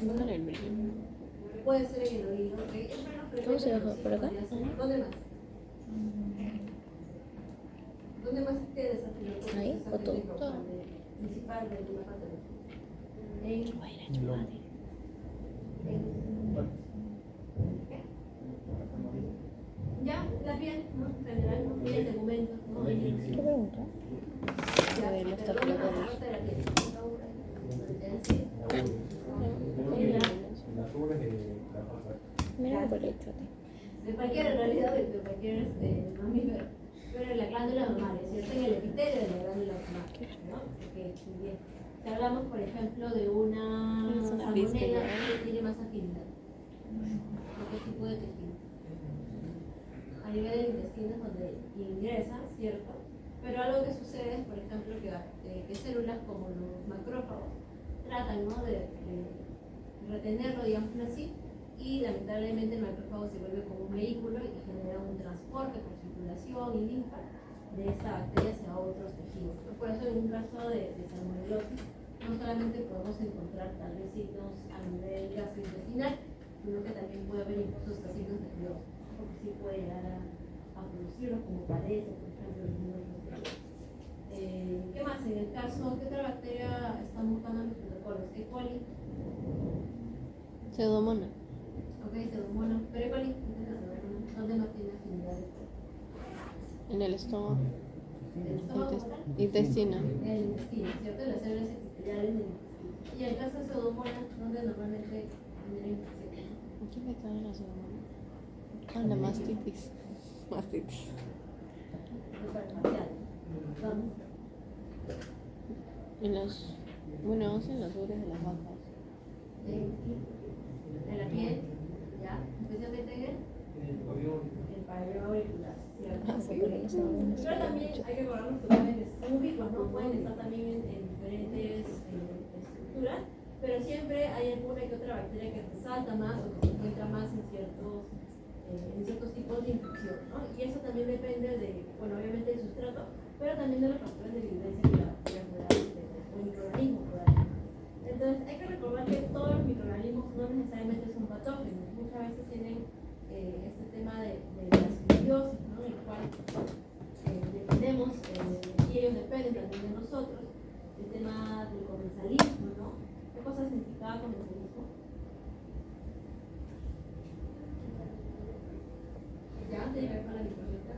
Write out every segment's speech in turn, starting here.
Bájale el brillo. Puede ser en el oído, ¿ok? Es menos frecuente. ¿Cómo se baja? pero sí ¿Por acá? podría ser. ¿Dónde más? ¿Dónde más te desafío? ¿Ahí o todo? Principal de una parte de ya, la piel, ¿no? En general, ¿no? Piel, tegumentos, ¿no? ¿Qué pregunta? Ya, A ver, no está pero por la ¿dónde más? cara. Parte de la piel. Mira por el hecho. De cualquier, en realidad, de cualquier mamífero. Pero en la glándula mamaria, ¿cierto? En el epitelio de la glándula mamaria, ¿no? Porque si hablamos, por ejemplo, de una salmonela que tiene más afinidad. ¿Qué tipo de tejido? A nivel del intestino es donde ingresa, ¿cierto? Pero algo que sucede es, por ejemplo, que células como los macrófagos tratan, ¿no? de retenerlo, digamos así, y lamentablemente el macrófago se vuelve como un vehículo y genera un transporte por circulación y linfa de esta bacteria hacia otros tejidos. Por eso en un caso de salmonelosis no solamente podemos encontrar tal vez signos a nivel gastrointestinal, sino que también puede haber incluso hasta signos nerviosos, porque sí puede llegar a producirlos como parece, por ejemplo, los mismos tejidos. ¿Qué más? En el caso, ¿qué otra bacteria están buscando en los protocolos? E. coli. Pseudomonas. Ok, pseudomonas. Pero E. coli, ¿dónde más tiene afinidad? En el estómago. ¿El estómago? Intestino. En el intestino, ¿cierto? Las células epiteliales del intestino. Y en el caso de pseudomonas, ¿dónde normalmente genera infección? ¿Qué me cae en la pseudomonas? Ah, la mastitis. Mastitis. ¿Dónde? En los... Bueno, en los ubres de las vacas. En la piel, ¿ya? Especialmente en el pabellón auricular, ¿cierto? Ah, sí, pero no sabemos. Pero también hay que acordarnos que pueden estar ubicos, ¿no? Pueden estar también en diferentes estructuras, pero siempre hay alguna que otra bacteria que resalta más o que se encuentra más en ciertos tipos de infección, ¿no? Y eso también depende de, bueno, obviamente del sustrato, pero también de los factores de vivencia que la bacteria pueda o el microorganismo pueda tener. Entonces, hay que recordar que todos los microorganismos no necesariamente son patógenos, muchas veces tienen este tema de la simbiosis, ¿no? En el cual dependemos y ellos dependen también de nosotros. El tema del comensalismo, ¿no? ¿Qué cosa significaba comensalismo? Ya, tiene que ver con la microbiota.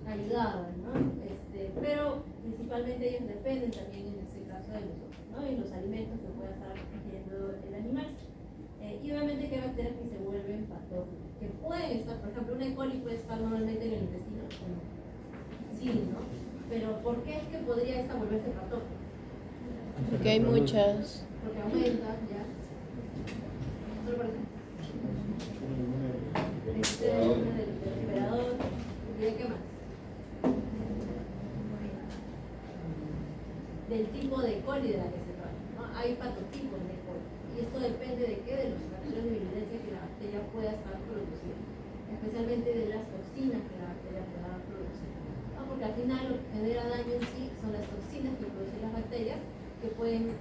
Ayudaban, ¿no? Pero principalmente ellos dependen también en este caso de nosotros, ¿no? Y los alimentos que pueda estar ingiriendo el animal. Y obviamente que hay bacterias que se vuelven patógenas, que pueden estar, por ejemplo, una E. coli puede estar normalmente en el intestino, sí, ¿no? Pero ¿por qué es que podría esta volverse patógena? Porque hay muchas. Porque aumenta, ¿ya? Solo por ejemplo. Una del respirador, ¿y de qué más? Del tipo de E. coli de la que se trata, ¿no? Hay patotipos de E. coli. Y esto depende de qué, de los factores de virulencia que la bacteria pueda estar produciendo, especialmente de las toxinas que la bacteria pueda producir, ¿no? Porque al final lo que genera daño en sí son las toxinas que producen las bacterias, que pueden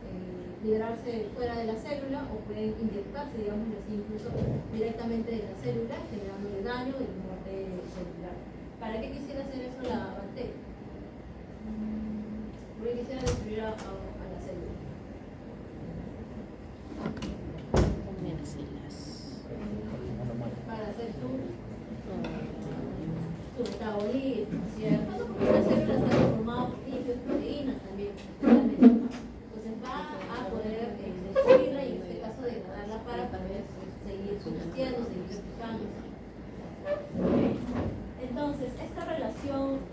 liberarse fuera de la célula o pueden inyectarse, digamos así, incluso directamente de la célula, generándole daño y muerte celular. ¿Para qué quisiera hacer eso la bacteria? Porque quisiera destruir a la célula. Para hacer su metabolismo, ¿cierto? Porque la célula está conformada por lípidos, proteínas también, ¿no? Entonces va a poder destruirla y en este caso degradarla para poder seguir subsistiendo, seguir replicando. Entonces, esta relación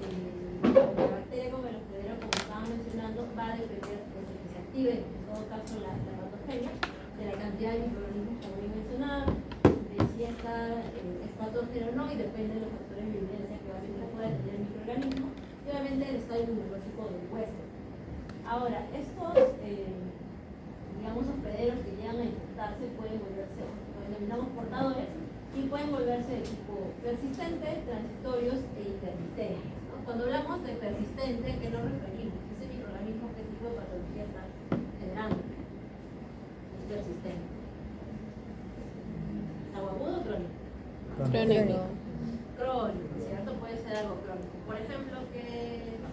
con la bacteria con el hospedero, como estaba mencionando, va a depender de que se active, en todo caso, la patogenia, de la cantidad de microorganismos, como bien mencionaba, de si esta es patógeno o no, y depende de los factores de vivencia que obviamente puede tener el microorganismo, y obviamente el estado inmunológico del huésped. Ahora, estos, digamos, hospederos que llegan a infectarse pueden volverse, lo denominamos portadores, y pueden volverse de tipo persistente, transitorios e intermitentes, ¿no? Cuando hablamos de persistente, ¿qué nos referimos? Ese microorganismo Crónico. Crónico, ¿cierto? Puede ser algo crónico. Por ejemplo, ¿qué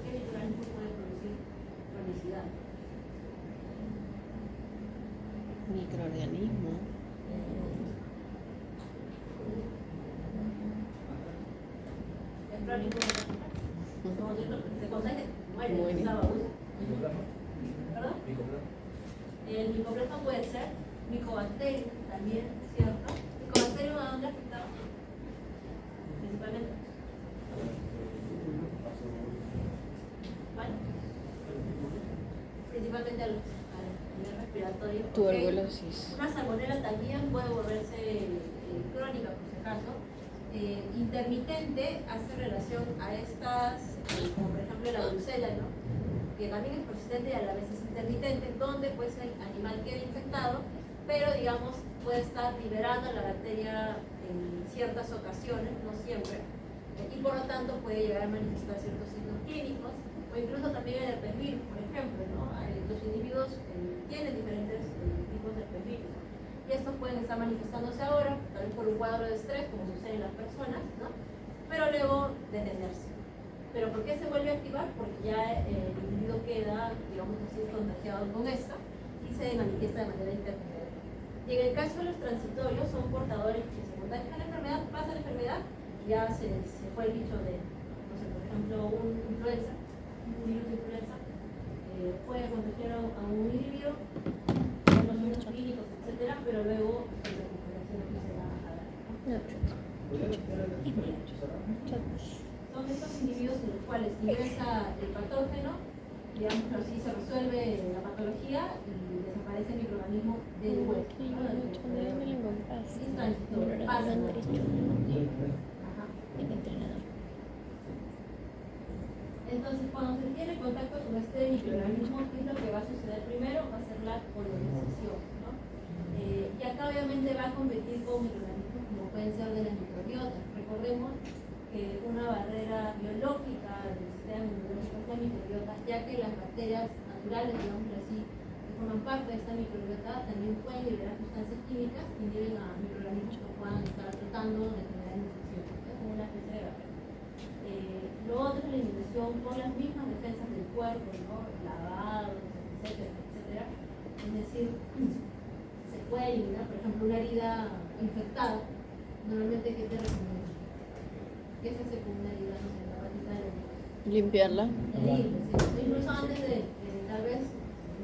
microorganismo puede producir cronicidad? Microorganismo. Es crónico, como se contagia, muere, Muere. ¿Perdón? El micoplasma puede ser micobacterium también, ¿cierto? ¿Micobacterium a dónde afectado? Principalmente. ¿Cuál? Principalmente al nivel respiratorio. ¿Ok? Tuberculosis. Una salmonela también puede volverse crónica, por si acaso. Intermitente hace relación a estas, como por ejemplo la brucela, ¿no? Que también es persistente y a la vez es intermitente, donde pues el animal queda infectado, pero digamos puede estar liberando la bacteria en ciertas ocasiones, no siempre, y por lo tanto puede llegar a manifestar ciertos signos clínicos, o incluso también el herpes virus, por ejemplo, ¿no? Los individuos tienen diferentes tipos de herpes virus, y estos pueden estar manifestándose ahora, tal vez por un cuadro de estrés, como sucede en las personas, ¿no? Pero luego detenerse. ¿Pero por qué se vuelve a activar? Porque ya el individuo queda, digamos así, contagiado con esto y se manifiesta de manera intermitente. Y en el caso de los transitorios, son portadores que se contagian con la enfermedad, pasa la enfermedad, ya se fue el bicho de, no sé, por ejemplo, un influenza, un virus de influenza, puede contagiar a un individuo, con los signos clínicos, etcétera, pero luego la recuperación no se va a dar, ¿no? Son estos individuos en los cuales ingresa el patógeno, digamos así, se resuelve la patología y desaparece el microorganismo del hueso. Entonces, cuando se tiene contacto con este microorganismo, ¿qué es lo que va a suceder primero? Va a ser la colonización, ¿no? Y acá obviamente va a competir con microorganismos como pueden ser de las microbiotas. Recordemos que una barrera biológica del sistema inmunológico es la microbiota, ya que las bacterias naturales, digamos así, que forman parte de esta microbiota, también pueden liberar sustancias químicas que inhiben a microorganismos que puedan estar tratando de generar infecciones, ¿no? Como una especie de barrera. Lo otro es la inmunización con las mismas defensas del cuerpo, ¿no? Lavados, etcétera, etcétera. Es decir, se puede eliminar, por ejemplo, una herida infectada. Normalmente, ¿qué te recomiendo? ¿Qué se hace con una herida? No sé, la patita de la Limpiarla. incluso antes de tal vez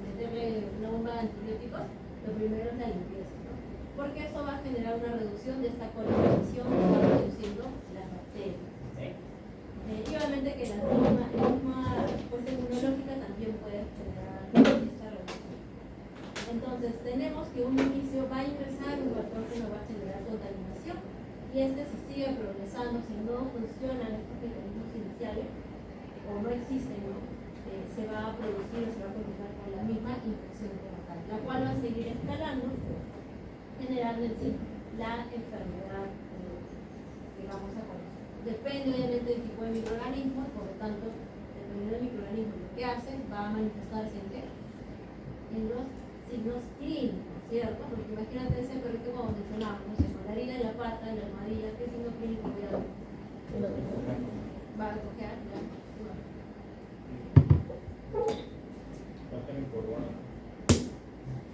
meterle una bomba de antibióticos, lo primero es la limpieza, ¿no? Porque eso va a generar una reducción de esta colonización que va reduciendo las bacterias. Y obviamente que la misma respuesta inmunológica también puede generar esta reducción. Entonces tenemos que un inicio va a ingresar, un patógeno va a generar contaminación, y este se sigue progresando, si no funcionan estos mecanismos iniciales o no existen, ¿no? Se va a producir o se va a continuar con la misma infección como tal, la cual va a seguir escalando, generando en sí la enfermedad que vamos a conocer. Depende obviamente del tipo de microorganismo, por lo tanto, dependiendo del microorganismo lo que hace, va a manifestarse en qué? En los signos clínicos, ¿cierto? Porque imagínate ese perrito como mencionábamos, no sé, con la herida en la pata, en la almohadilla, ¿qué signo clínico voy a ver? Va a cojear, ya.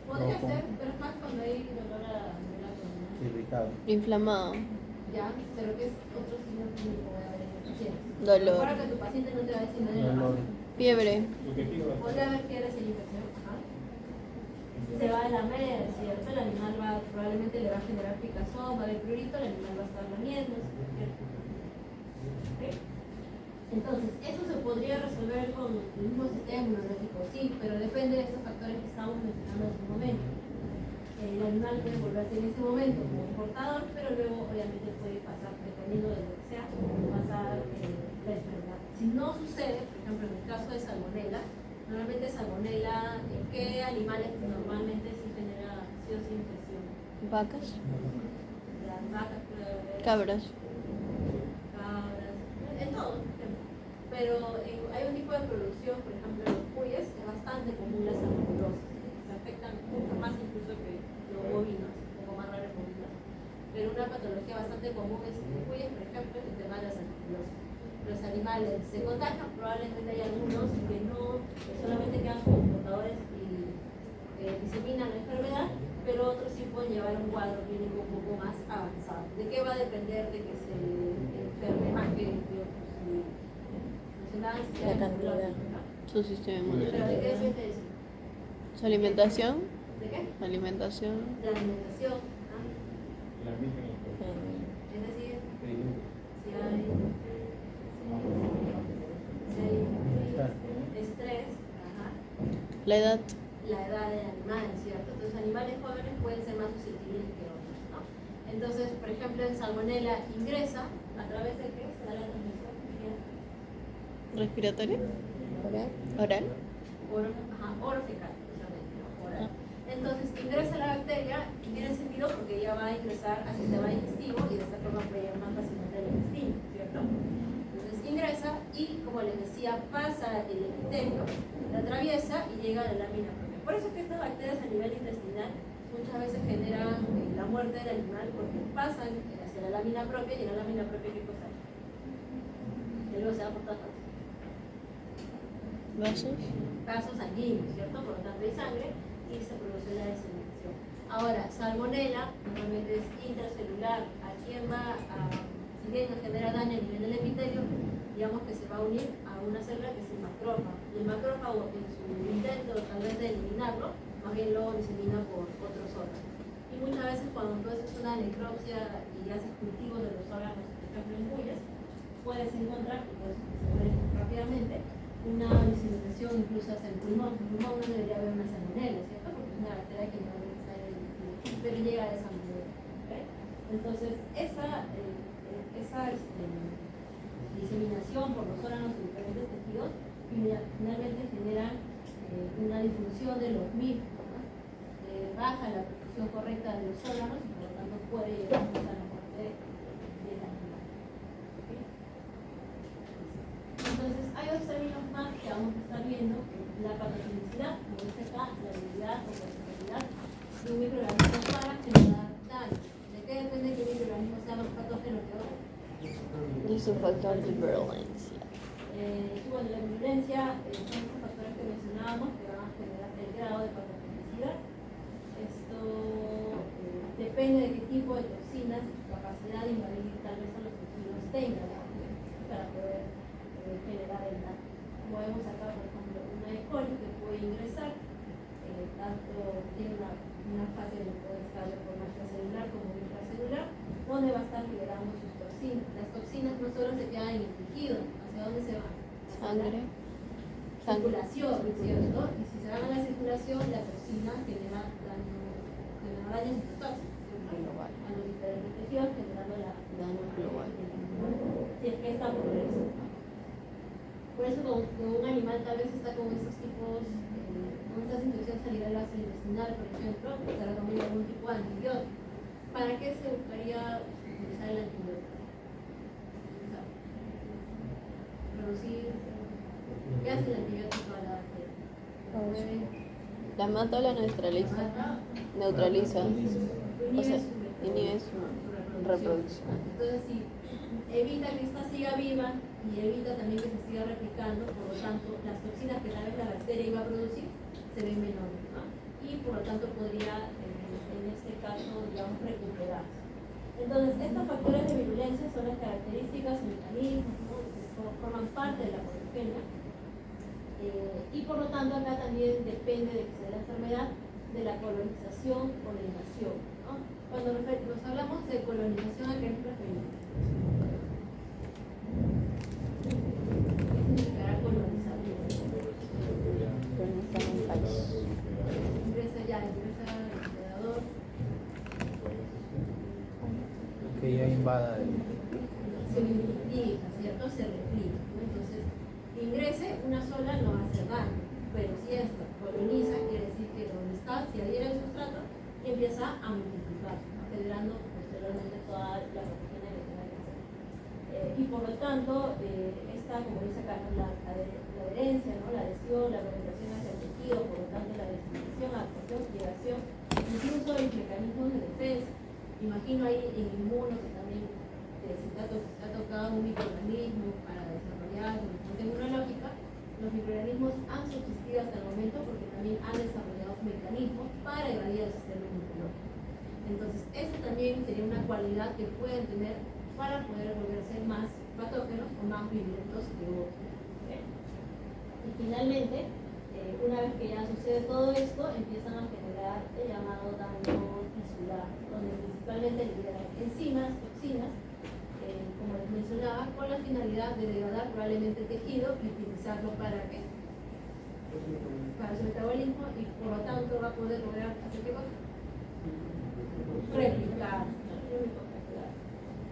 Podría ser, pero es más cuando hay dolor a la columna. Irritado. Inflamado. Ya, pero ¿qué es otro signo clínico voy a ver en el paciente? Dolor. Recuerda que tu paciente no te va a decir nada. Dolor. Fiebre. Podría haber fiebre sin infección. Ajá. Se va a lamer, ¿cierto? El animal probablemente le va a generar picazón, va a haber prurito, el animal va a estar lamiendo, ¿cierto? ¿Okay? Entonces, eso se podría resolver con el mismo sistema inmunológico, sí, pero depende de estos factores que estamos mencionando en su momento. El animal puede volverse en ese momento como un portador, pero luego obviamente puede pasar, dependiendo de lo que sea, pasar la enfermedad. Si no sucede, por ejemplo, en el caso de salmonela, normalmente salmonela, ¿en qué animales normalmente sí genera sí o sí infección? Vacas. Las vacas, puede haber Cabras. cabras, en todo. Pero hay un tipo de producción, por ejemplo, en los cuyes, es bastante común la salmonelosis. Se afectan mucho más incluso que los bovinos, un poco más raros bovinos. Pero una una patología bastante común es incluye, por ejemplo, el tema de la tuberculosis. Los animales se contagian, probablemente hay algunos que no solamente quedan como portadores y diseminan la enfermedad, pero otros sí pueden llevar un cuadro clínico un poco más avanzado. ¿De qué va a depender de que se enferme más que otros? La cantidad. ¿No? Su sistema ¿Pero de qué inmunitario. depende eso? Su alimentación. ¿De qué? Alimentación. De la alimentación. ¿Ah? Es decir, si hay estrés, ajá, La edad. la edad del animal, ¿cierto? Entonces, animales jóvenes pueden ser más susceptibles que otros, ¿no? Entonces, por ejemplo, en salmonela ingresa a través de qué se da la transmisión Respiratoria. Oral. Oral. orofecal, justamente, ¿no? Oral. Entonces, ingresa la bacteria y tiene sentido porque ella va a ingresar al sistema digestivo y de esta forma puede llegar más fácilmente al intestino, ¿cierto? Entonces, ingresa y, como les decía, pasa el epitelio, la atraviesa y llega a la lámina propia. Por eso es que estas bacterias a nivel intestinal muchas veces generan la muerte del animal porque pasan hacia la lámina propia y en la lámina propia ¿qué cosa hay? Que luego se da por todas partes. Vasos sanguíneos, ¿cierto? Por lo tanto hay sangre y se produce la diseminación. Ahora, salmonela normalmente es intracelular. ¿A quién va a, si bien nos genera daño a nivel del epitelio, digamos que se va a unir a una célula que es el macrófago? Y el macrófago, en su intento tal vez de eliminarlo, más bien lo disemina por otros órganos. Y muchas veces cuando tú haces una necropsia y haces cultivos de los órganos, por ejemplo en bullas, puedes encontrar, y puedes saber rápidamente, una diseminación incluso hasta el pulmón. En el pulmón no debería haber una salmonela, ¿cierto? Porque es una bacteria que no está en el intestino, pero llega de esa manera. ¿Okay? Entonces, esa diseminación por los órganos de diferentes tejidos finalmente generan una disfunción de los mismos, ¿no? Baja la perfusión correcta de los órganos y por lo tanto puede llegar a la muerte del animal. ¿Okay? Entonces, hay dos términos más que vamos a estar viendo: la patogenicidad, como dice acá, la habilidad o capacidad de un microorganismo para generar daño. ¿De qué depende que un microorganismo sea más patógeno que otro? Y su factor de virulencia. Y bueno, la virulencia son estos factores que mencionábamos que van a generar el grado de patogenicidad. Esto depende de qué tipo de toxinas y su capacidad de invadir tal vez a los toxinos tengan, ¿no? Para poder generar el daño. Como vemos acá, por ejemplo, una E. coli que puede ingresar, tanto tiene una fase de puede estar de forma extracelular como intracelular, donde va a estar liberando sus toxinas. Las toxinas no solo se quedan en el tejido, ¿hacia dónde se van? Sangre. Circulación, ¿cierto? Y si se van a la circulación, la toxina genera daño citotóxico Global. a los diferentes tejidos, generando Daño global. si es que está por eso. Por eso con un animal tal vez está con estos tipos, con estas infecciones a nivel gastrointestinal, por ejemplo, se recomienda algún tipo de antibiótico. ¿Para qué se buscaría utilizar el antibiótico? Producir. ¿Qué hace el antibiótico a la bacteria? La mata o la neutraliza. Neutraliza. O sea, inhibe su reproducción. Entonces, si evita que esta siga viva y evita también que se siga replicando, por lo tanto, las toxinas que tal vez la bacteria iba a producir se ven menores, ¿no? Y por lo tanto podría, en este caso, digamos, recuperarse. Entonces, estos factores de virulencia son las características y mecanismos, ¿no? Que forman parte de la patogenia. Y por lo tanto, acá también depende de que sea la enfermedad, de la colonización o la invasión, ¿no? Cuando nos hablamos de colonización, ¿a qué nos referimos? ¿Qué significará colonizar? Colonizar un país. Ingresa el depredador. Que ya invada Se multiplica, ¿cierto? Se replica, ¿no? Entonces, que ingrese una sola no va a hacer daño, pero si esta coloniza, quiere decir que donde está se adhiere al sustrato y empieza a multiplicar, ¿no? Generando posteriormente toda la patogenia que tenga que hacer. Y por lo tanto, esta, como dice acá, la adherencia, ¿no? La adhesión, la penetración hacia el tejido, por lo tanto, la diseminación, adaptación, ligación, incluso los mecanismos de defensa. imagino ahí en inmuno que también si te ha tocado un microorganismo para desarrollar la respuesta inmunológica, los microorganismos han subsistido hasta el momento porque también han desarrollado mecanismos para evadir el sistema inmunológico. Entonces, esa también sería una cualidad que pueden tener para poder volverse más patógenos o más violentos que otros. Y finalmente, una vez que ya sucede todo esto, empiezan a generar el llamado daño tisular, donde principalmente liberan enzimas, toxinas, como les mencionaba, con la finalidad de degradar probablemente el tejido y utilizarlo para ¿qué? Para su metabolismo, y por lo tanto va a poder lograr hacer qué cosa? Replicar.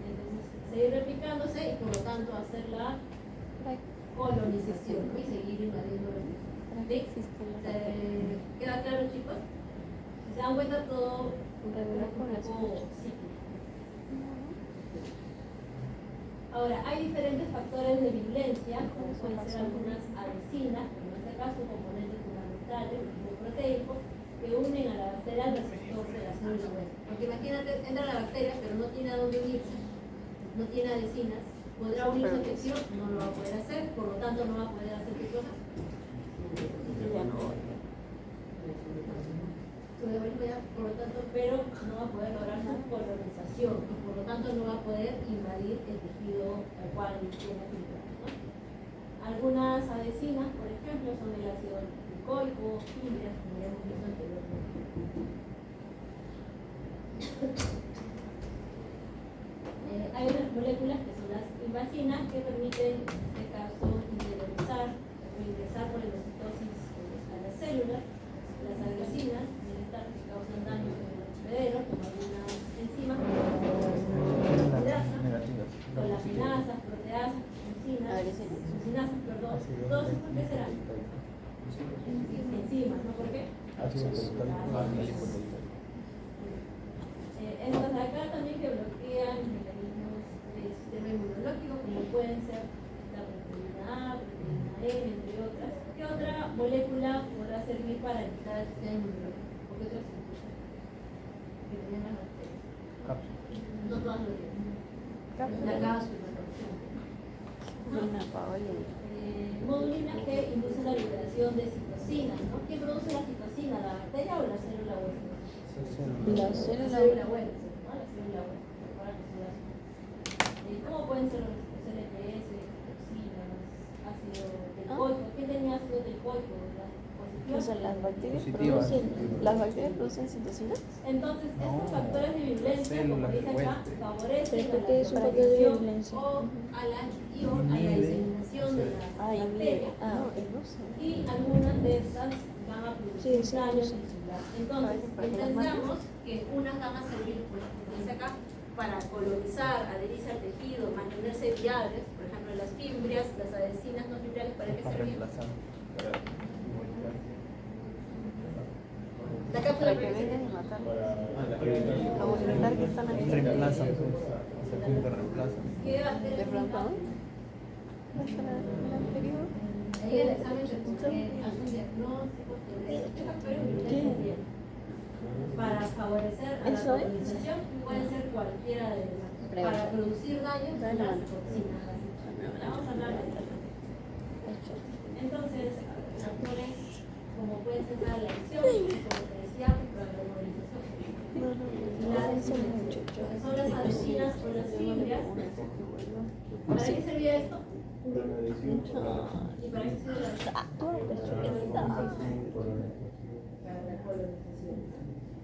Entonces, seguir replicándose y por lo tanto hacer la colonización, ¿no? Y seguir invadiendo los tejidos. ¿Sí? ¿Queda claro, chicos? Si se dan cuenta, todo un poco cíclico. Ahora, hay diferentes factores de virulencia, como pueden ser algunas adhesinas, como en este caso componentes fundamentales, tipo proteicos, que unen a la bacteria al receptor de la célula hueso. Porque imagínate, entra la bacteria, pero no tiene a dónde unirse, no tiene adhesinas, ¿podrá unirse al tejido? No lo va a poder hacer, por lo tanto no va a poder hacer qué cosa. Por lo tanto, pero no va a poder lograr su colonización y por lo tanto no va a poder invadir el tejido al cual tiene afiliado, ¿no? Algunas adhesinas, por ejemplo, son el ácido glucóico, fibras, como ya hemos visto anteriormente. Hay otras moléculas que son las invasinas que permiten, en este caso, interiorizar o ingresar por endocitosis a las células. Las adhesinas que causan daño en el hospedero, como algunas enzimas, como las finasas, proteasas, sucinasas, perdón. ¿Todos estos qué serán? Enzimas, ¿no? ¿Por qué? Estas de acá también que bloquean mecanismos del sistema inmunológico, como pueden ser la proteína A, proteína E, entre otras. ¿Qué otra molécula podrá servir para evitar el sistema inmunológico? ¿Por qué otras que tenían las bacterias? No todas lo tienen. La cápsula, modulinas que inducen la liberación de citocinas, ¿no? ¿Quién produce la citocina? ¿La bacteria o la célula hueso? La célula hueso, ¿no? La célula hueso. ¿Cómo pueden ser los LPS, toxinas, ácido teicoico? ¿Quién tenía ácido teicoico? O sea, las bacterias producen citocinas. Entonces, estos factores de virulencia, como dice acá, favorecen ¿Pero qué es un factor de virulencia? o a la diseminación de la bacteria, ¿no? Y algunas de estas van a producir daño tisular. Entonces, entendamos que unas van a servir, pues, como dice acá, para colonizar, adherirse al tejido, mantenerse viables, por ejemplo, las fimbrias, las adhesinas no fimbriales, ¿para qué sirven? La cápsula Para que vengan y matar. Como intentar que están aquí. Reemplazan. ¿Qué bacterias De pronto, ¿no? ahí el examen te hace un diagnóstico sobre qué factores virulentos tiene. Para favorecer a la colonización pueden ser cualquiera de ellas. Para producir daño son las toxinas. Vamos a hablar de esto. Entonces, factores como puede ser la elección, como te decía, para la movilización. Son las adhesinas o las fibras. ¿Para qué servía esto? ¿Y para qué sirve la colonización?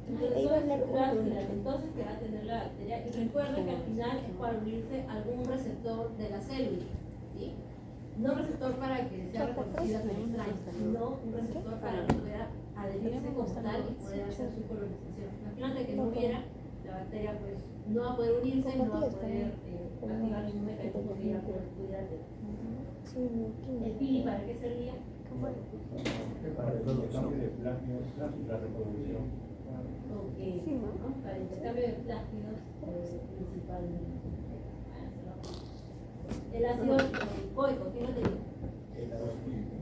Entonces, son estructuras filamentosas que va a tener la bacteria. Y recuerden que al final es para unirse a algún receptor de la célula, ¿sí? No receptor para que sea reconocida como extraño, sino un receptor para que pueda adherirse como tal y poder hacer su colonización. Imagínate que no hubiera, la bacteria pues no va a poder unirse y no va a poder activar ningún mecanismo que ella pudiera tener. ¿El pili para qué servía? Para reproducción. La reproducción. Ok, ¿no? Para el intercambio de plásmidos principalmente. El ácido glucóico, ¿quién lo tenía?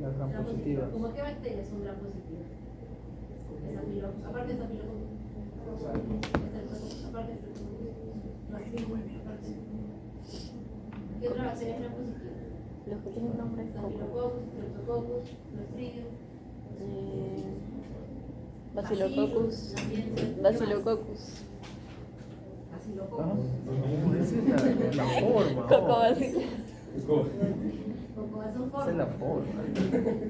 Las gram positivas. ¿Cómo qué bacterias son gram positivas? Aparte de estafilococcus. ¿Qué otra bacteria es positiva? Los que tienen nombre es Staphylococcus, Streptococcus, Clostridium, Bacillococus. también Bacillococus. Bacillococus. Esa es la forma. Coco oh. bacilo. Como son Esa es la formas. forma.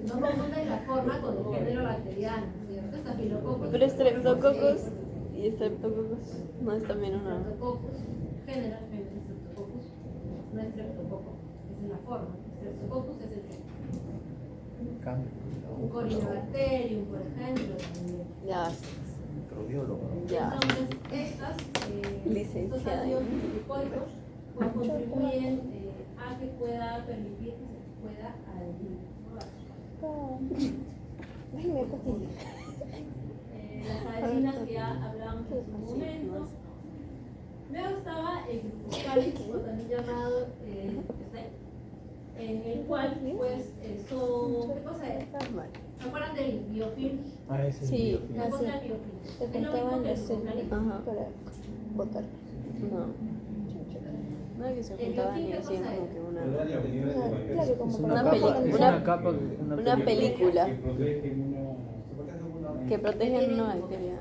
No confunden la forma con el género bacteriano, ¿cierto? Staphylococcus. Pero Streptococcus y Streptococcus no es también una. Streptococcus, generalmente Streptococcus, no es Streptococcus, esa es la forma. Streptococcus es el género. Cambio. Un Corynebacterium, por ejemplo, también. Ya, Microbiólogo. ya. Entonces, estos Licenciada. ácidos glucólicos pues, contribuyen a que pueda permitir que se pueda adherir. Las adhesinas que ya hablábamos en su momento. Luego estaba el glucocálix, o también llamado en el cual pues son, ¿qué cosa es? ¿Se acuerdan del biofilm? Ah, ese es Sí. el biofilm. ¿Qué cosa es el biofilm? Te Es lo mismo faltaban que el las glucocálix. Ajá. para votar. No. No es que se El juntaban y biofilm, ¿qué hacían cosa como es? que una. Claro, como Es para una Una capa, peli- es una- una capa, una película Que protegen una. que protege una bacteria.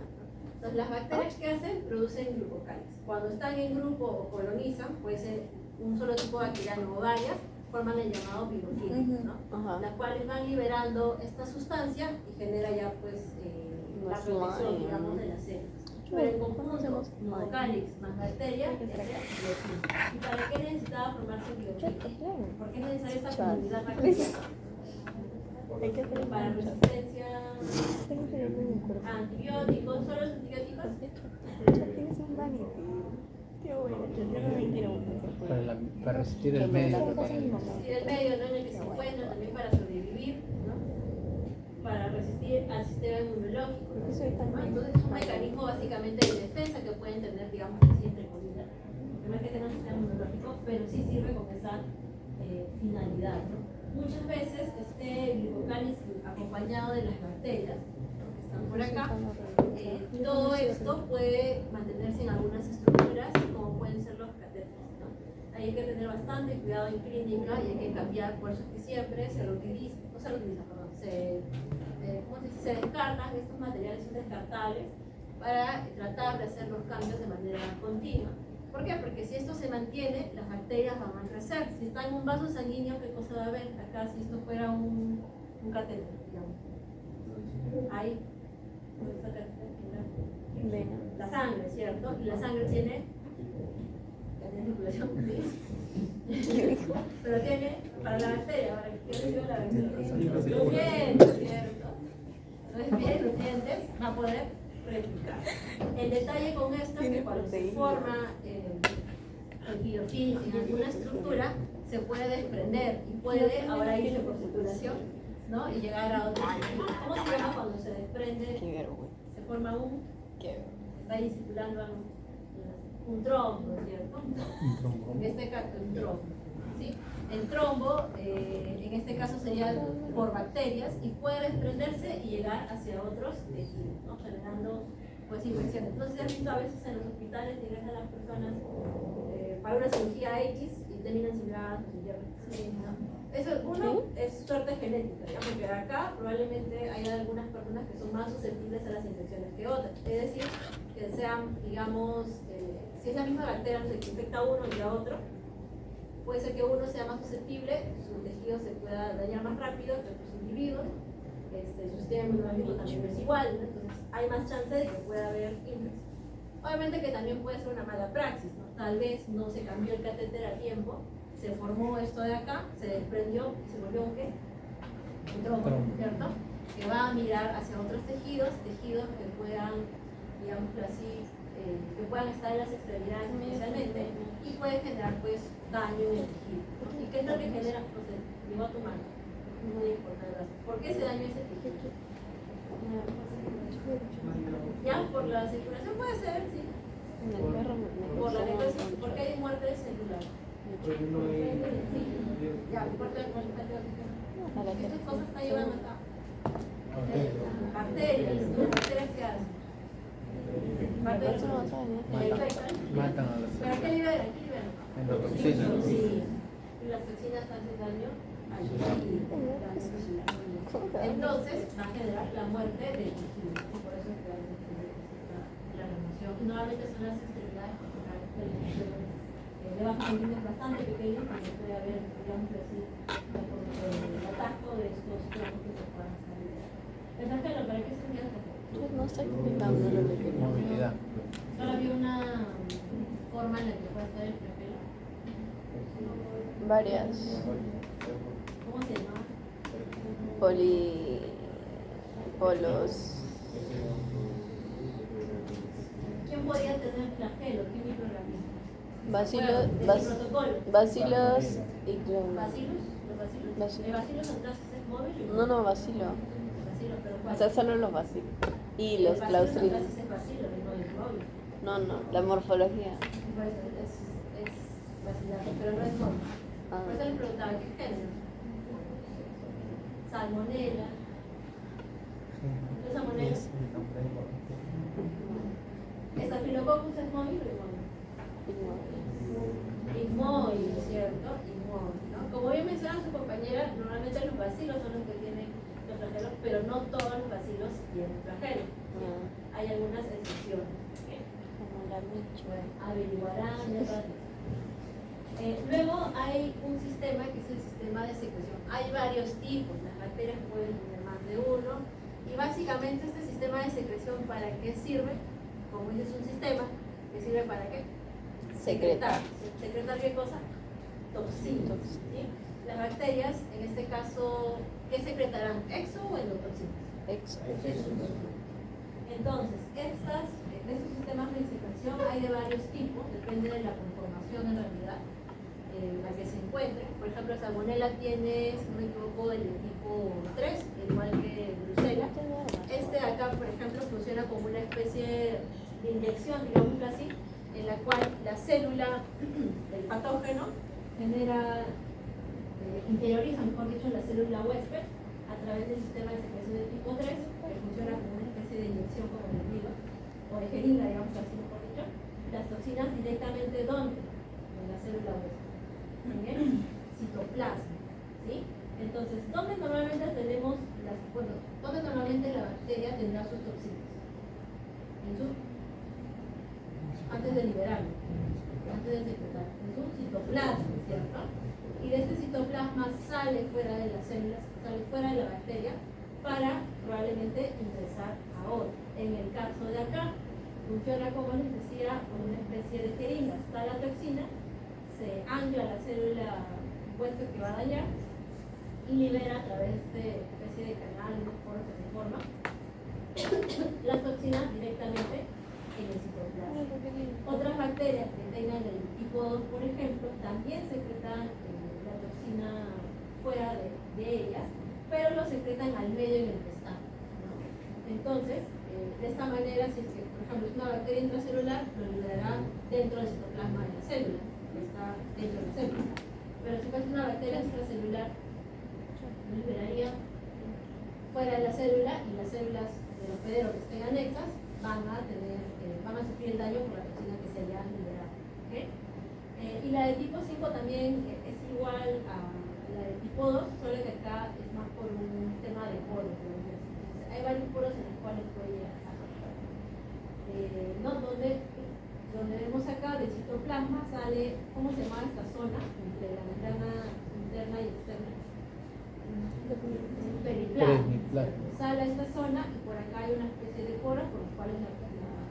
Entonces, las bacterias que hacen producen glucocálix. Cuando están en grupo o colonizan, puede ser un solo tipo bacteriano o varias, forman el llamado biofilm, ¿no? Ajá. Las cuales van liberando esta sustancia y genera ya pues la Más protección, slime. digamos, de las células. Pero en conjunto, hacemos slime? glucocálix más bacteria, es el biofilm. ¿Y para qué necesitaba formarse el biofilm? ¿Por qué es necesaria esta comunidad bacteriana? Hay que hacer Para muchas. resistencia Tengo que verlo en mi cuerpo. a antibióticos, solo los antibióticos. Ya tienes un vanity. Qué bueno, yo no me quiero para resistir el medio. Y del medio, ¿no? En el que se encuentra también para sobrevivir, ¿no? Para resistir al sistema inmunológico. ¿Por qué soy tan ¿no? Entonces es un mecanismo básicamente de defensa que pueden tener, digamos así, entre comillas. No es que tengan un sistema inmunológico, pero sí sirve con esa finalidad, ¿no? Muchas veces este glucocálix acompañado de las bacterias, ¿no? Que están por acá, todo esto puede mantenerse en algunas estructuras, como pueden ser los catéteres, ¿no? Ahí hay que tener bastante cuidado en clínica y hay que cambiar, por eso es que siempre se reutiliza, no se reutiliza, perdón, ¿cómo se dice? Se descartan, estos materiales son descartables para tratar de hacer los cambios de manera continua. ¿Por qué? Porque si esto se mantiene, las bacterias van a crecer. Si está en un vaso sanguíneo, ¿qué cosa va a haber? Acá, si esto fuera un catéter, digamos. Ahí, ¿dónde está el catéter? Vena. La sangre, ¿cierto? Y la sangre tiene circulación, ¿sí? Pero tiene, para la bacteria, para que reciba la bacteria, nutrientes, ¿cierto? Entonces, bien, nutrientes, va a poder replicar. El detalle con esto es que cuando se forma el biofilm en alguna estructura, se puede desprender y puede ahora irse por circulación, ¿no? Y llegar a otro tejido. ¿Cómo se llama cuando se desprende? Qué vergüenza. Se forma un, Qué está ahí circulando un trombo, ¿cierto? En este caso, un trombo. ¿Sí? El trombo, en este caso, sería por bacterias y puede desprenderse y llegar hacia otros tejidos, ¿no? Generando pues infecciones. Entonces, has visto a veces en los hospitales llegan a las personas para una cirugía X y terminan sin gas, sin diabetes, ¿no? Eso, uno, es suerte genética, ¿ya? Porque acá probablemente hay algunas personas que son más susceptibles a las infecciones que otras. Es decir, que sean, digamos, si es la misma bacteria que infecta a uno y a otro, puede ser que uno sea más susceptible, su tejido se pueda dañar más rápido que otros individuos, su sistema inmunológico también es igual, ¿no? Entonces hay más chance de que pueda haber infección. Obviamente que también puede ser una mala praxis, ¿no? Tal vez no se cambió el catéter a tiempo, se formó esto de acá, se desprendió y se volvió un qué? Un trombo, ¿cierto? Que va a mirar hacia otros tejidos que puedan, digamos así, que puedan estar en las extremidades especialmente y puede generar pues daño en el tejido, ¿no? ¿Y qué es lo que genera? Pues llegó a tu mano, muy importante. ¿Por qué se dañó ese tejido? Ya, por la circulación puede ser, sí. En el perro me Por la necrosis, porque hay muerte celular. Sí. Ya, muerte celular. Estas cosas están llevando acá. Bacterias, ¿no? Bacterias que hacen. la próxima vamos a venir. Matan a las ¿Pero qué liberan? ¿Qué liberan? endotoxinas. Sí. Y las toxinas hacen daño al tejido. Entonces va a generar la muerte del tejido. Y por eso es que necesita la remoción. Y normalmente son las extremidades corporales del tejido. De bajo centímetros bastante pequeños, donde puede haber, digamos así, el atasco de estos trozos que se puedan salir. El flagelo, ¿para qué servía el flagelo? Pues no está explicando lo que quería. Movilidad. Solo había una forma en la que puede estar el flagelo. Varias. ¿Cómo se llama? Polos. ¿Quién podía tener flagelo? ¿Qué microorganismo? Bacilos, Protocolo. bacilos y ¿Bacilos? ¿Los bacilos? Bacilos. ¿El bacilo entonces es móvil? no, bacilo. Bacilo, pero O ¿cuál? sea, solo los bacilos. Y El los bacilo claustrinos. entonces es bacilo, no es móvil. No, la morfología. Por eso es vacilante, pero no es móvil. Ah. Por eso les preguntaba, ¿qué género? Salmonella. ¿Qué es salmonella? ¿Estafilococcus es móvil o inmóvil? Inmóvil, ¿cierto? Inmóvil, ¿no? Como bien mencionaba su compañera, normalmente los bacilos son los que tienen los flagelos, pero no todos los bacilos tienen flagelo. Hay algunas excepciones. Como la micho. Bueno, averiguarán y otras cosas. Luego hay un sistema que es el sistema de secreción. Hay varios tipos, las bacterias pueden tener más de uno. Y básicamente este sistema de secreción, ¿para qué sirve? Como dices, es un sistema que sirve para qué? Secretar. ¿Secretar qué cosa? Toxinas. ¿Sí? Las bacterias, en este caso, ¿qué secretarán? ¿Exo o endotoxinas? Exo. Entonces, de estos sistemas de secreción hay de varios tipos, depende de la conformación en realidad, la que se encuentre. Por ejemplo, Salmonella tiene, si no me equivoco, el tipo 3, igual que Brucella. Este de acá, por ejemplo, funciona como una especie de inyección, digámoslo así, en la cual la célula del patógeno genera, interioriza, mejor dicho, la célula huésped a través del sistema de secreción de tipo 3, que funciona como una especie de inyección, como les digo, o de jeringa, digamos así, mejor dicho, las toxinas directamente ¿dónde? En la célula huésped, en el citoplasma, ¿sí? Entonces, ¿dónde normalmente tenemos dónde normalmente la bacteria tendrá sus toxinas? Antes de liberarlo, antes de secretar, en su citoplasma, ¿cierto? Y de este citoplasma sale fuera de las células, sale fuera de la bacteria para probablemente ingresar a otra. En el caso de acá, funciona como les decía, como una especie de jeringa. Está la toxina, se ancla a la célula huésped que va a dañar y libera a través de esta especie de canal, unos poros que se forman, las toxinas directamente en el citoplasma. Otras bacterias que tengan el tipo 2, por ejemplo, también secretan la toxina fuera de ellas, pero lo secretan al medio en el que están, ¿no? Entonces, de esta manera, si es que, por ejemplo, es una bacteria intracelular, lo liberará dentro del citoplasma de la célula, que está dentro de la célula. Pero si fuese una bacteria extracelular, lo liberaría fuera de la célula, y las células del hospedero que estén anexas van a sufrir el daño por la toxina que se haya liberado. ¿Okay? Y la de tipo 5 también es igual a la de tipo 2, solo que acá es más por un tema de poros. Hay varios poros en los cuales puede afectar. ¿No? Donde vemos acá del citoplasma sale, ¿cómo se llama esta zona? Entre la membrana interna y externa. Periplasma. Sale a esta zona y por acá hay una especie de poros por los cuales la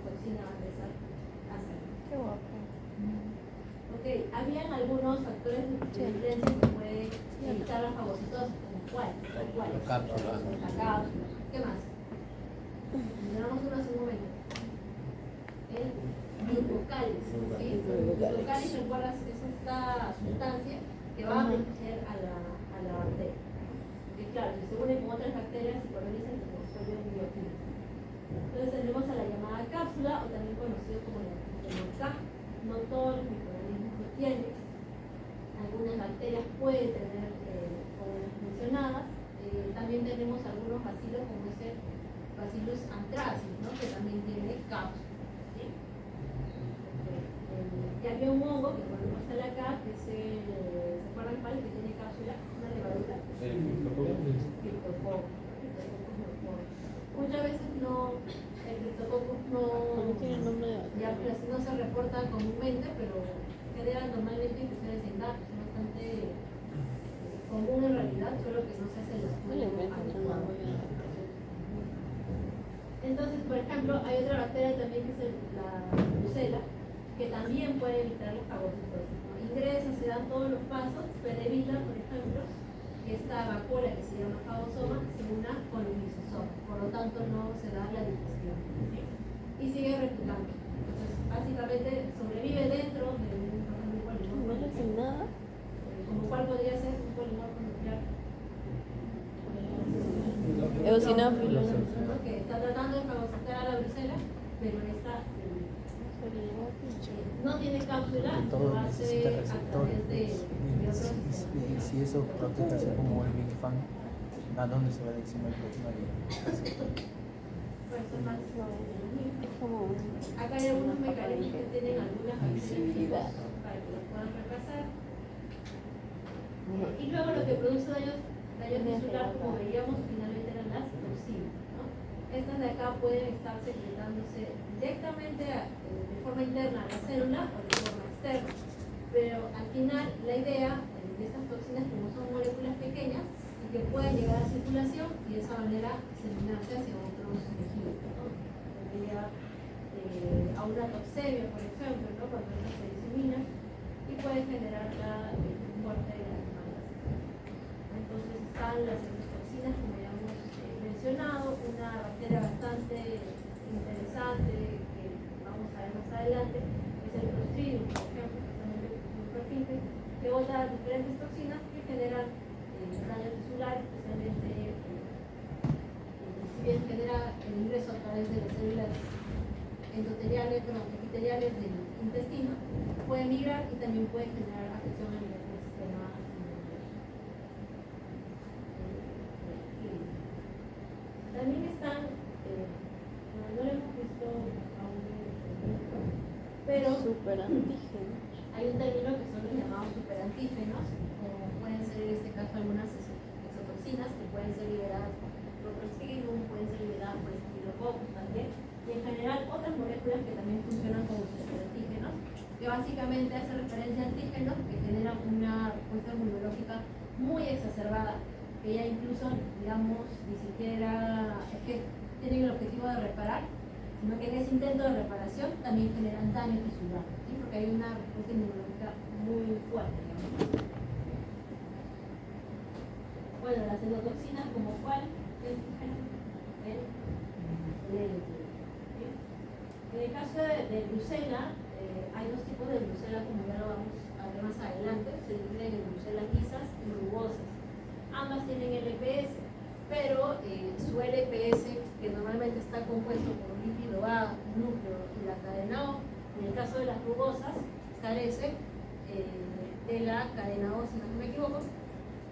toxina va a empezar a salir. Qué guapo. Ok, habían algunos factores de diferencia que pueden evitar la fagocitosis, como ¿cuáles? La cápsula. La cápsula. ¿Qué más? Mencionamos uno hace un momento. El glucocáliz. ¿Sí? Glucocáliz, recuerdas, es esta sustancia que va a proteger a la bacteria. Y claro, si se une con otras bacterias y colonizan, se construyen biofilms. Entonces tenemos a la llamada cápsula, o también conocido como el K. No todos los microorganismos lo tienen. Algunas bacterias pueden tener, como las mencionadas. También tenemos algunos bacilos, como es el Bacillus anthracis, ¿no? Que también tiene cápsula. ¿Sí? estreptococo, que podemos hacer acá, que es el, ¿se acuerdan cuál? Que tiene cápsula, una levadura. Criptococcus. Muchas veces no, el criptococcus No no, tiene nombre de ya, pero así no se reporta comúnmente, pero generan normalmente infecciones en gatos, es bastante común en realidad, solo que no se hace el No estudio le inventan un adecuado. nombre. Entonces, por ejemplo, hay otra bacteria también que es la brucela, que también puede evitar la fagocitosis, ¿no? Ingresa, se dan todos los pasos, pero evita, por ejemplo, que esta vacuna que se llama fagosoma se una con el lisosoma, por lo tanto no se da la digestión, ¿sí? Y sigue replicando. Entonces, básicamente sobrevive dentro de un No le hacen polimorfo, nada. como cuál podría ser un polimorfo nuclear. Eosinófilo. ¿No? Que está tratando de fagocitar a la brucela, pero esta no tiene cápsula, Todo lo necesita hace a receptores. través de otros sistemas. Y si eso protege así como el Big Fang, ¿a dónde se va a encima el próximo día? Pues son más Es como un... acá hay algunos mecanismos que tienen algunas Agresividad. para que los puedan repasar. Y luego lo que produce daño tisular, como veíamos, finalmente eran las toxinas, ¿no? Estas de acá pueden estar secretándose directamente de forma interna a la célula o de forma externa. Pero al final la idea de estas toxinas, como son moléculas pequeñas, y que pueden llegar a circulación y de esa manera diseminarse hacia otros tejidos, ¿no? Tendría a una toxemia, por ejemplo, ¿no? Cuando esta se disemina y puede generar la muerte de las malas. Entonces están las toxinas, como ya hemos mencionado, una bacteria bastante interesante que vamos a ver más adelante, es el Clostridium, por ejemplo, que también es muy fuerte, que bota diferentes toxinas que generan daño tisular, especialmente si bien genera el ingreso a través de las células endoteliales, epiteliales del intestino, puede migrar y también puede generar afección a nivel del sistema inmunológico. También están, no lo hemos visto aún, pero Super antígeno. hay un término que son los llamados superantígenos, como pueden ser en este caso algunas exotoxinas que pueden ser liberadas por Clostridium, pueden ser liberadas por Staphylococcus también, y en general otras moléculas que también funcionan como superantígenos, que básicamente hacen referencia a antígenos que generan una respuesta inmunológica muy exacerbada, que ya incluso, digamos, ni siquiera es que tienen el objetivo de reparar, sino que en ese intento de reparación también generan daño tisular, ¿sí? Porque hay una respuesta inmunológica muy fuerte, digamos. Bueno, las endotoxinas como cuál, en el caso de brucela, hay dos tipos de brucela, como ya lo vamos a ver más adelante, se dividen en brucelas lisas y rugosas. Ambas tienen LPS, pero su LPS, que normalmente está compuesto por un lípido A, núcleo y la cadena O, en el caso de las rugosas, carece de la cadena O, si no me equivoco,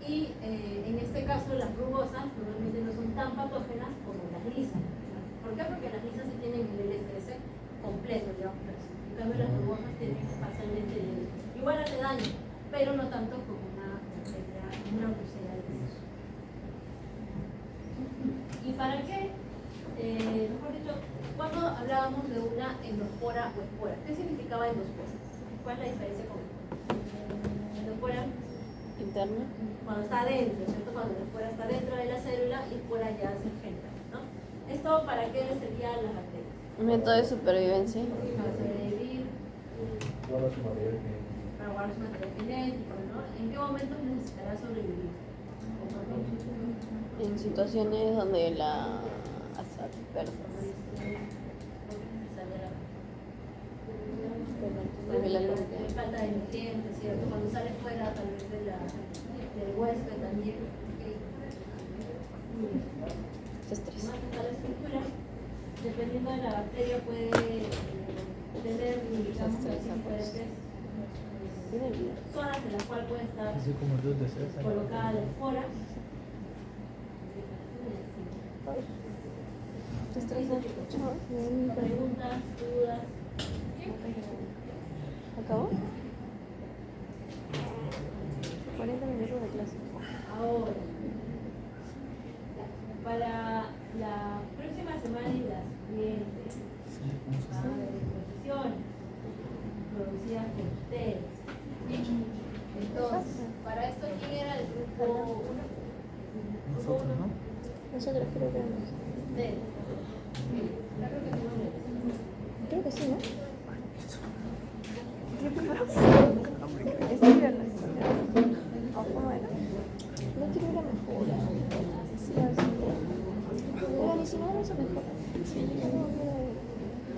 y en este caso las rugosas normalmente no son tan patógenas como las lisas. ¿Por qué? Porque las lisas sí tienen el LPS completo, digamos, en cambio las rugosas tienen parcialmente el LPS. Igual hace daño, pero no tanto como una brucela lisa. ¿Y para qué? Mejor dicho, cuando hablábamos de una endospora o espora, ¿qué significaba endospora? ¿Cuál es la diferencia con endospora? Interno. Cuando está dentro, ¿cierto? Cuando la espora está dentro de la célula y fuera ya se genera, ¿no? ¿Esto para qué le servían las bacterias? Un método de supervivencia. Para sobrevivir, Guarda su material genético. para guardar su material genético, ¿no? ¿En qué momentos necesitará sobrevivir? En situaciones donde la aspersas. Cuando hay falta de nutrientes, ¿cierto? Cuando sale fuera tal vez del huésped también. Se estresa. Más está la estructura, dependiendo de la bacteria puede tener, digamos, diferentes Tiene vida. zonas en las cuales puede estar Así como tú deseas. colocada la espora. Se estresa. Preguntas, dudas. ¿Acabó? 40 minutos de clase. Ahora, para la próxima semana y las siguientes, van a haber exposiciones producidas por ustedes. Entonces, para esto, ¿quién era el grupo 1? Nosotros, ¿no? Nosotros creo que éramos. Ustedes. Claro que no. Creo que sí, ¿no? ¿Qué te pasa? Estíranos. Afuera. No quiero ir a mejora. Sí, a ver si oigan, y si no vamos a mejora. Sí, no,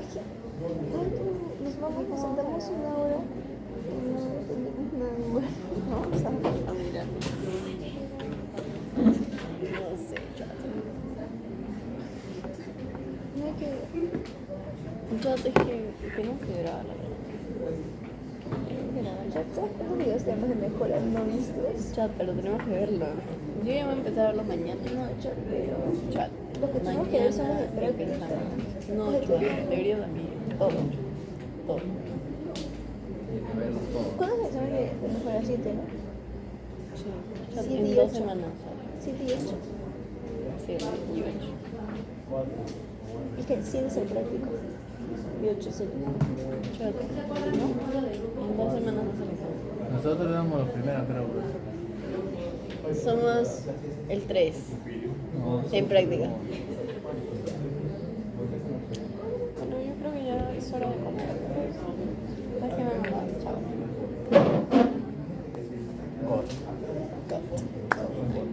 es que nos vamos a sentarnos una hora y no entendemos nada igual. No vamos a mirar. No sé, chato. No hay que... Chato, es que tenemos que grabar, la verdad. ¿Sabes cuántos videos tenemos de mejora no vistos? Chat, pero tenemos que verlo. Yo ya voy a empezar a verlo mañana. No, chat, pero... Chat. Los que tenemos que ver son los de Mañana prep. empezamos. No, chat, debería también. Todo. Todo. Tiene que verlo todo. ¿Cuándo es el examen de mejora 7, no? Sí. Chat, 7 en y 2 8. semanas. 7 y 8. 7 y 8. Es que 7 es el práctico. Y 8 es el... Chat. ¿Se acuerdan del número del grupo? En 2 semanas no se les hace. Nosotros éramos los primeros, creo. Somos el 3 No, en práctica. Bueno, yo creo que ya es hora de comer. Déjame mandar, chao.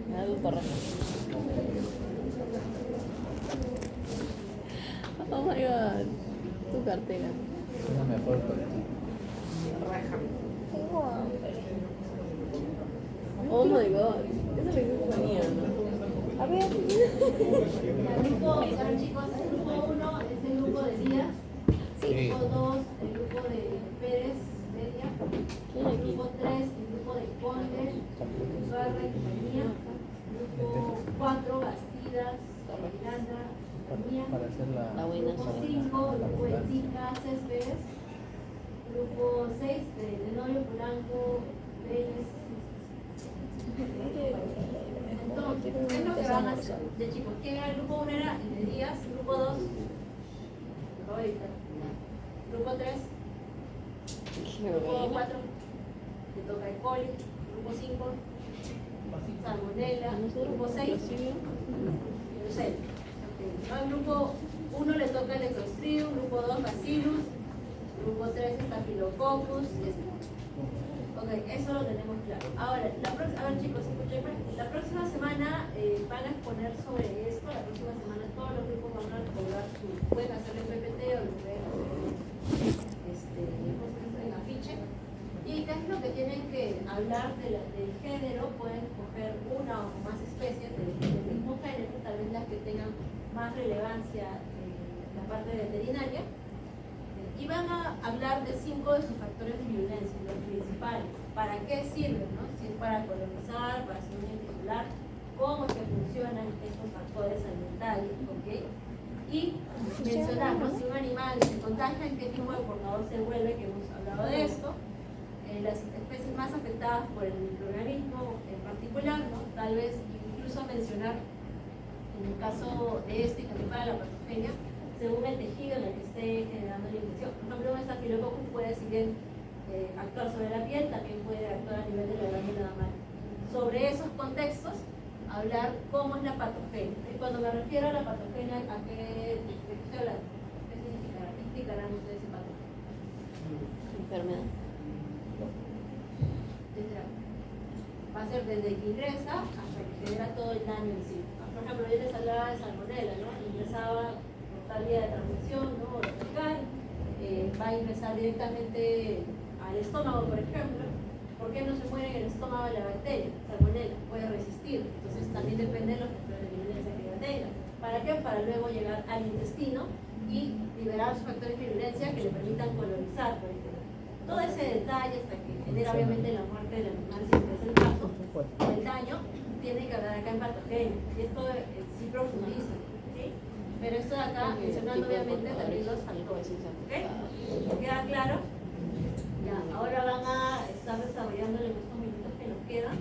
Me da tu torre. Oh my god. Tu cartera. es la mejor colectiva. Tengo hambre. Oh my god. Eso es lo que ponía, ¿no? A ver. El grupo, a ver, chicos, el grupo 1 es el grupo de Díaz. Sí. El grupo 2, el grupo de Pérez, Media. ¿Quién El aquí? grupo 3, el grupo de Conde, Barra y compañía. El grupo 4, Bastidas, Miranda, compañía. Para hacer la... La buena. Grupo 5, grupo de Tica, Céspedes. Grupo 6, de Tenorio, Polanco, Pérez. Entonces, ¿qué es lo que van a hacer? De chicos, ¿quién era el grupo 1? Era el de Díaz, grupo 2, grupo 3, Qué grupo bueno. 4, le toca el Coli, grupo 5, Salmonella, grupo 6, Lucel. Al grupo 1 le toca el Electrostridium, grupo 2 Bacillus, grupo 3 Staphylococcus y así. Ok, eso lo tenemos claro. Ahora, a ver chicos, escúchenme. La próxima semana van a exponer sobre esto. La próxima semana todos los grupos van a recordar pueden hacer el PPT o lo pueden hacer en afiche. Y qué es lo que tienen que hablar del género. Pueden escoger una o más especies del mismo género, tal vez las que tengan más relevancia en la parte veterinaria. Y van a hablar de 5 de sus factores de virulencia, los principales. ¿Para qué sirven? ¿No? Si es para colonizar, para hacer un titular, cómo es que funcionan estos factores ambientales, ¿ok? Y mencionar, ¿no? Si un animal se contagia, en qué tipo de portador se vuelve, que hemos hablado de esto. Las especies más afectadas por el microorganismo en particular, ¿no? Tal vez incluso mencionar, en el caso de este, que también para la patogenia, según el tejido en el que esté generando la infección. Por ejemplo, un estafilococcus puede, si bien actuar sobre la piel, también puede actuar a nivel de la glándula mamária. Sobre esos contextos, hablar cómo es la patogenia. Y cuando me refiero a la patogenia, ¿a qué estoy hablando? ¿Qué significará? ¿Qué explicarán ustedes ese patogenia? Enfermedad. Va a ser desde que ingresa hasta que genera todo el daño en sí. Por ejemplo, yo les hablaba de salmonella, ¿no? Ingresaba por tal vía de transmisión, ¿no? O fecal, va a ingresar directamente al estómago, por ejemplo. ¿Por qué no se muere en el estómago de la bacteria? Salmonella puede resistir. Entonces también depende de los factores de virulencia que ya tenga. ¿Para qué? Para luego llegar al intestino y liberar sus factores de virulencia que le permitan colonizar, por ejemplo. Todo ese detalle hasta que genera obviamente la muerte del animal, si es el caso, el daño, tiene que haber acá en patogenia. Y esto sí profundiza, ¿sí? Pero esto de acá, mencionando obviamente también los factores, ¿ok? ¿Queda claro? Ya, ahora van a estar desarrollando en estos minutos que nos quedan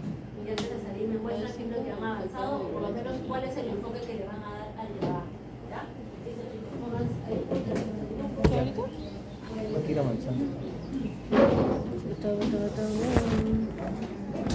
pensado, o por lo menos, cuál es el enfoque que le van a dar al trabajo. ¿Ya? Pongan ahí. ¿Qué ahorita? Hay que ir avanzando. Todo.